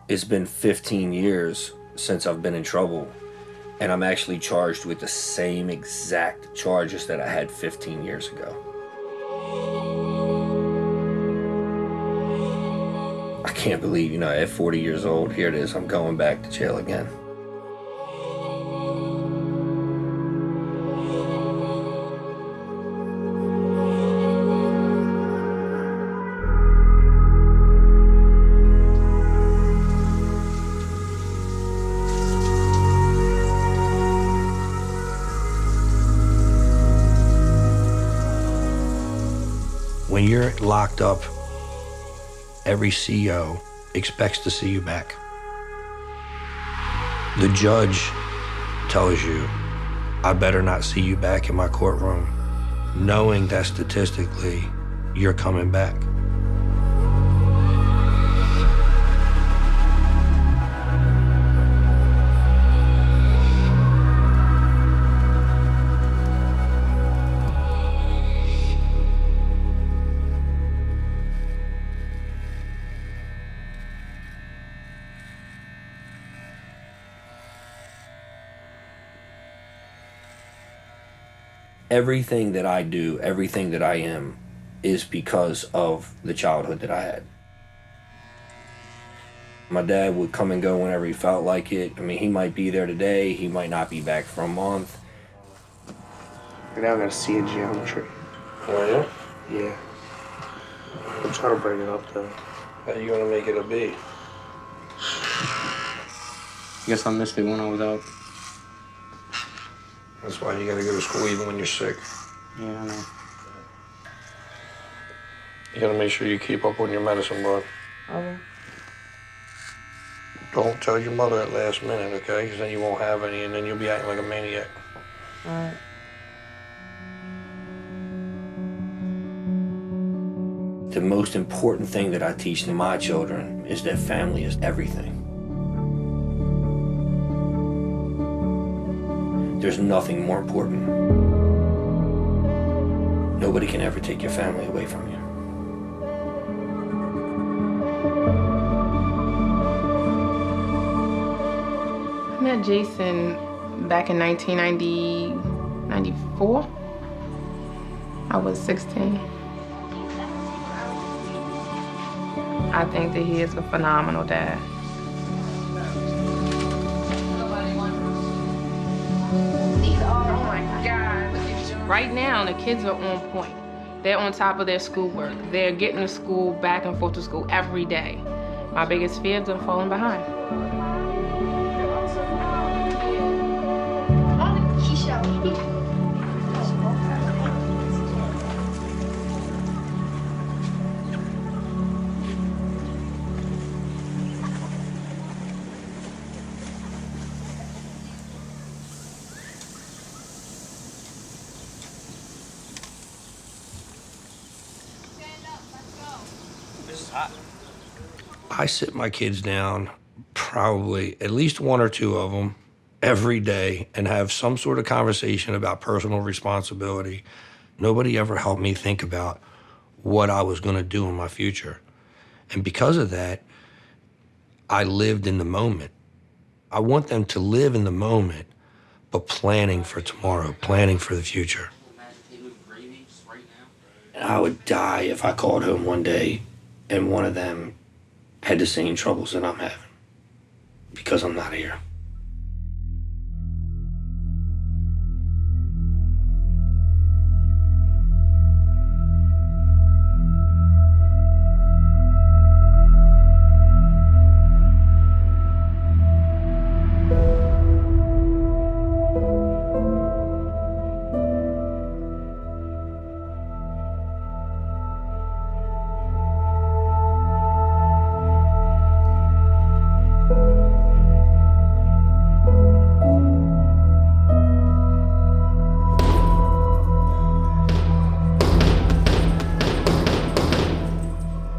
It's been 15 years since I've been in trouble, and I'm actually charged with the same exact charges that I had 15 years ago. I can't believe, at 40 years old, here it is, I'm going back to jail again. When you're locked up, every CO expects to see you back. The judge tells you, I better not see you back in my courtroom, knowing that statistically, you're coming back. Everything that I do, everything that I am, is because of the childhood that I had. My dad would come and go whenever he felt like it. I mean, he might be there today, he might not be back for a month. Right now I got a C in geometry. Oh, yeah? Yeah. I'm trying to bring it up though. How are you gonna make it a B? Guess I missed it when I was out. That's why you gotta go to school even when you're sick. Yeah, I know. You gotta make sure you keep up on your medicine, bud. Okay. Don't tell your mother at last minute, okay? Because then you won't have any, and then you'll be acting like a maniac. All right. The most important thing that I teach to my children is that family is everything. There's nothing more important. Nobody can ever take your family away from you. I met Jason back in 1994. I was 16. I think that he is a phenomenal dad. Oh my God. Right now, the kids are on point. They're on top of their schoolwork. They're getting to school, back and forth to school every day. My biggest fear is them falling behind. I sit my kids down, probably at least one or two of them, every day and have some sort of conversation about personal responsibility. Nobody ever helped me think about what I was gonna do in my future. And because of that, I lived in the moment. I want them to live in the moment, but planning for tomorrow, planning for the future. And I would die if I called home one day and one of them had the same troubles that I'm having, because I'm not here.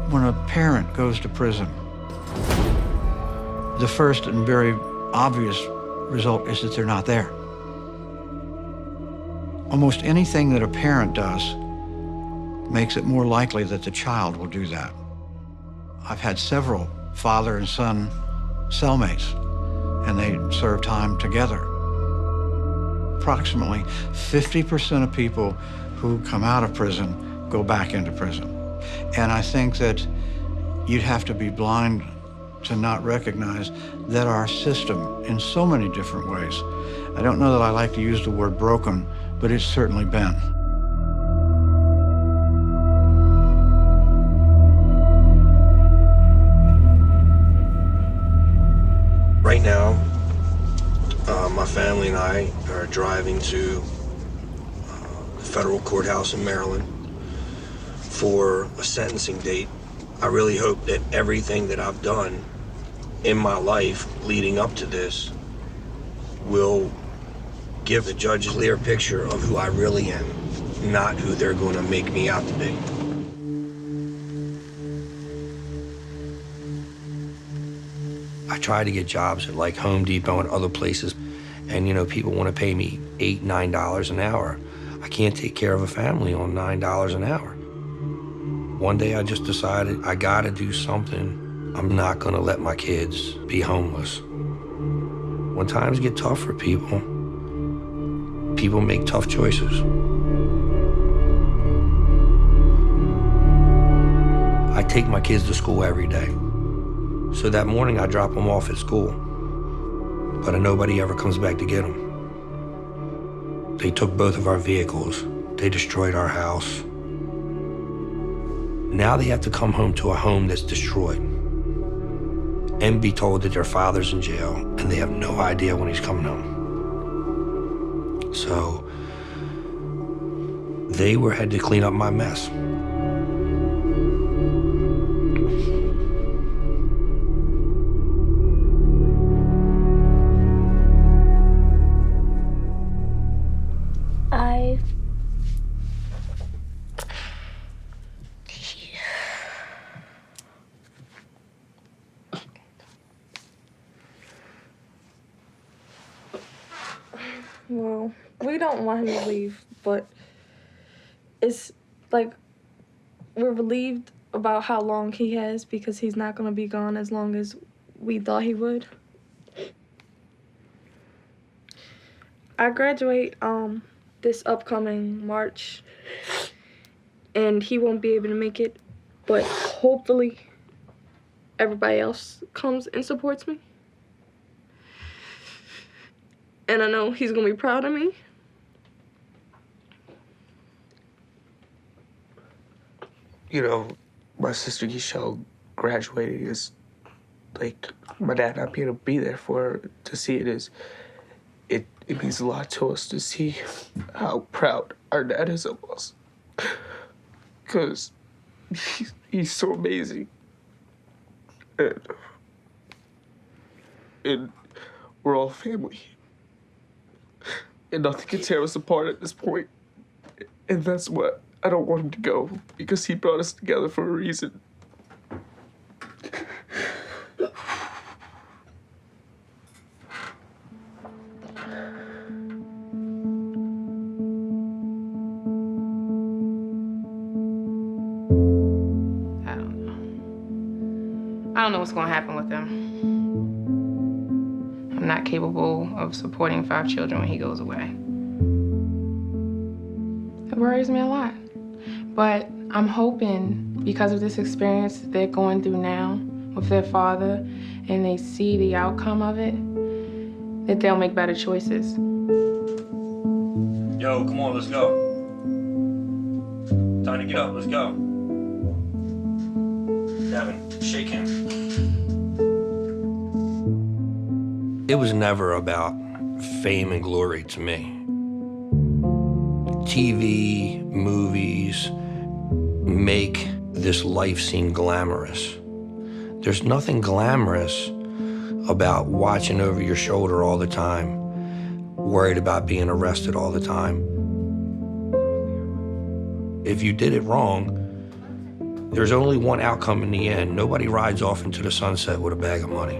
When a parent goes to prison, the first and very obvious result is that they're not there. Almost anything that a parent does makes it more likely that the child will do that. I've had several father and son cellmates, and they serve time together. Approximately 50% of people who come out of prison go back into prison. And I think that you'd have to be blind to not recognize that our system, in so many different ways, I don't know that I like to use the word broken, but it's certainly been. Right now, my family and I are driving to the federal courthouse in Maryland for a sentencing date. I really hope that everything that I've done in my life leading up to this will give the judge a clear picture of who I really am, not who they're going to make me out to be. I try to get jobs at like Home Depot and other places, and you know, people want to pay me $8, $9 an hour. I can't take care of a family on $9 an hour. One day I just decided I gotta do something. I'm not gonna let my kids be homeless. When times get tough for people, people make tough choices. I take my kids to school every day. So that morning I drop them off at school, but nobody ever comes back to get them. They took both of our vehicles. They destroyed our house. Now they have to come home to a home that's destroyed and be told that their father's in jail and they have no idea when he's coming home. So they had to clean up my mess. Well, we don't want him to leave, but it's like we're relieved about how long he has because he's not going to be gone as long as we thought he would. I graduate this upcoming March, and he won't be able to make it, but hopefully everybody else comes and supports me. And I know he's gonna be proud of me. You know, my sister Giselle graduating is like my dad not being able to be there for her to see it is it means a lot to us to see how proud our dad is of us. Cause he's so amazing. And we're all family. And nothing can tear us apart at this point. And that's what I don't want him to go, because he brought us together for a reason. I don't know what's gonna happen with them. I'm not capable of supporting 5 children when he goes away. It worries me a lot. But I'm hoping, because of this experience they're going through now with their father, and they see the outcome of it, that they'll make better choices. Yo, come on, let's go. Time to get up, let's go. Devin, shake him. It was never about fame and glory to me. TV, movies make this life seem glamorous. There's nothing glamorous about watching over your shoulder all the time, worried about being arrested all the time. If you did it wrong, there's only one outcome in the end. Nobody rides off into the sunset with a bag of money.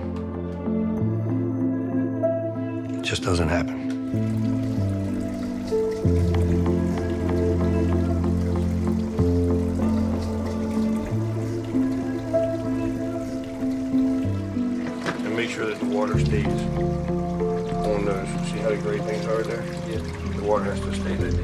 It just doesn't happen. make sure that the water stays on those. See how the gray things are there? Yeah. The water has to stay there. Okay.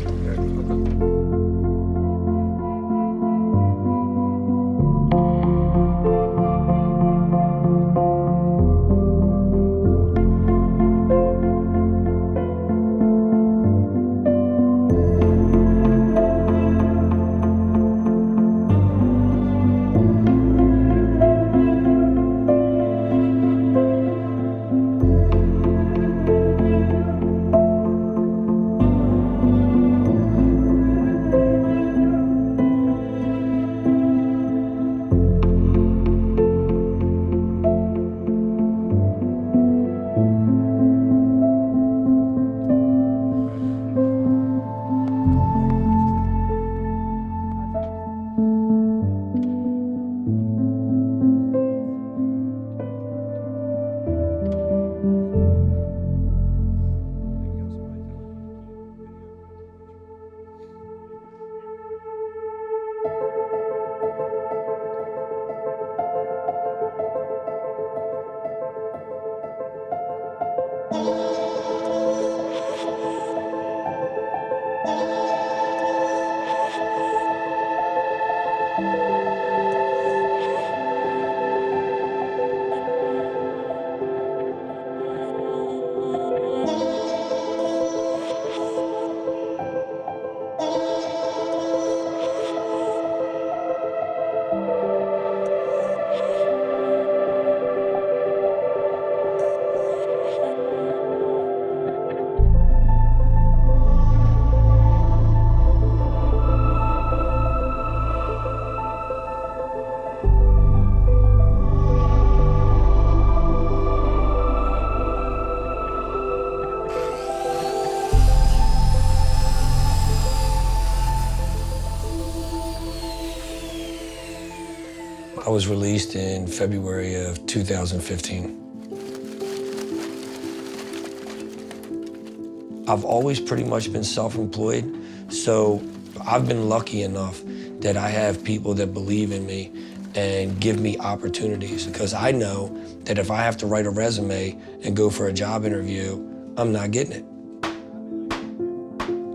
I was released in February of 2015. I've always pretty much been self-employed, so I've been lucky enough that I have people that believe in me and give me opportunities, because I know that if I have to write a resume and go for a job interview, I'm not getting it.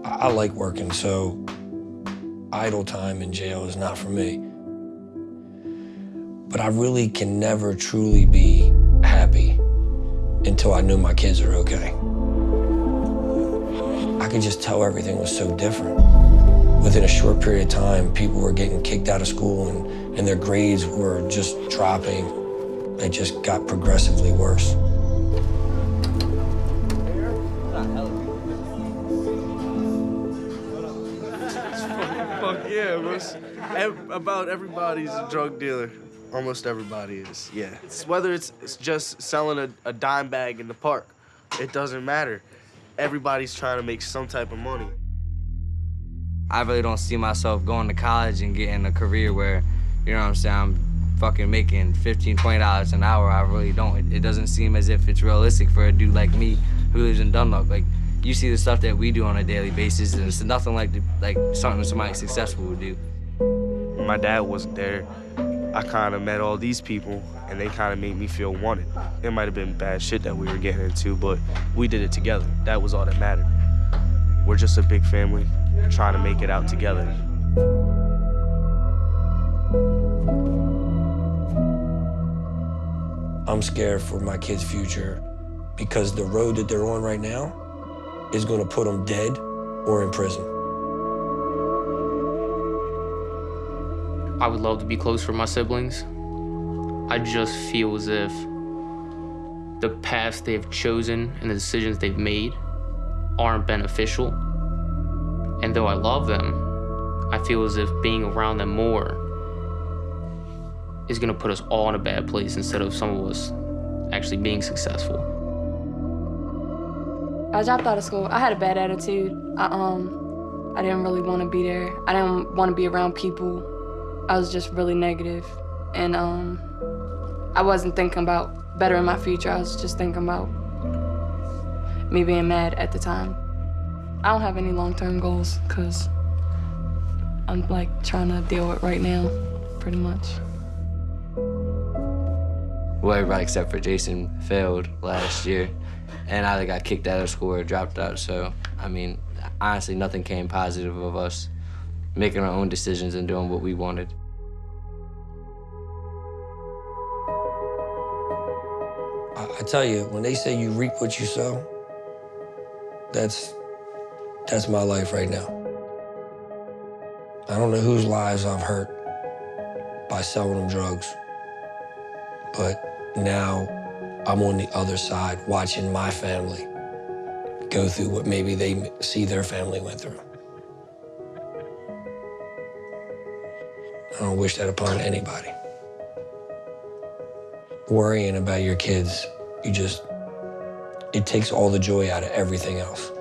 I like working, so idle time in jail is not for me. But I really can never truly be happy until I know my kids are okay. I could just tell everything was so different. Within a short period of time, people were getting kicked out of school and their grades were just dropping. It just got progressively worse. Fuck yeah, about everybody's a drug dealer. Almost everybody is, yeah. Whether it's just selling a dime bag in the park, it doesn't matter. Everybody's trying to make some type of money. I really don't see myself going to college and getting a career where, you know what I'm saying, I'm fucking making $15, $20 an hour. I really don't. It doesn't seem as if it's realistic for a dude like me who lives in Dunlop. Like, you see the stuff that we do on a daily basis, and it's nothing like something somebody successful would do. My dad wasn't there. I kind of met all these people, and they kind of made me feel wanted. It might have been bad shit that we were getting into, but we did it together. That was all that mattered. We're just a big family trying to make it out together. I'm scared for my kids' future because the road that they're on right now is going to put them dead or in prison. I would love to be close for my siblings. I just feel as if the paths they've chosen and the decisions they've made aren't beneficial. And though I love them, I feel as if being around them more is gonna put us all in a bad place instead of some of us actually being successful. I dropped out of school. I had a bad attitude. I didn't really want to be there. I didn't want to be around people. I was just really negative, and I wasn't thinking about bettering my future. I was just thinking about me being mad at the time. I don't have any long-term goals because I'm like trying to deal with right now, pretty much. well, everybody except for Jason failed last year, and either got kicked out of school or dropped out. So, I mean, honestly, nothing came positive of us making our own decisions and doing what we wanted. I tell you, when they say you reap what you sow, that's my life right now. I don't know whose lives I've hurt by selling them drugs, but now I'm on the other side watching my family go through what maybe they see their family went through. I don't wish that upon anybody. Worrying about your kids, it takes all the joy out of everything else.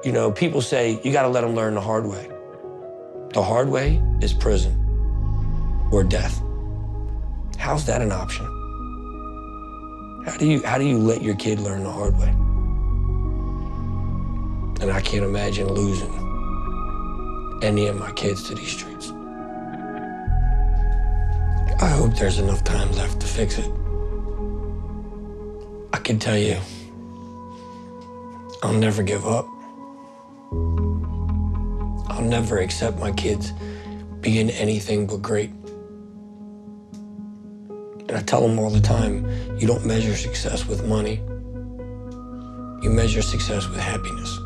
You know, people say you gotta let them learn the hard way. The hard way is prison or death. How's that an option? How do you let your kid learn the hard way? And I can't imagine losing any of my kids to these streets. I hope there's enough time left to fix it. I can tell you, I'll never give up. I'll never accept my kids being anything but great. And I tell them all the time, you don't measure success with money. You measure success with happiness.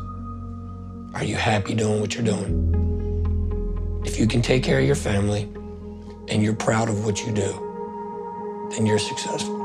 Are you happy doing what you're doing? If you can take care of your family and you're proud of what you do, then you're successful.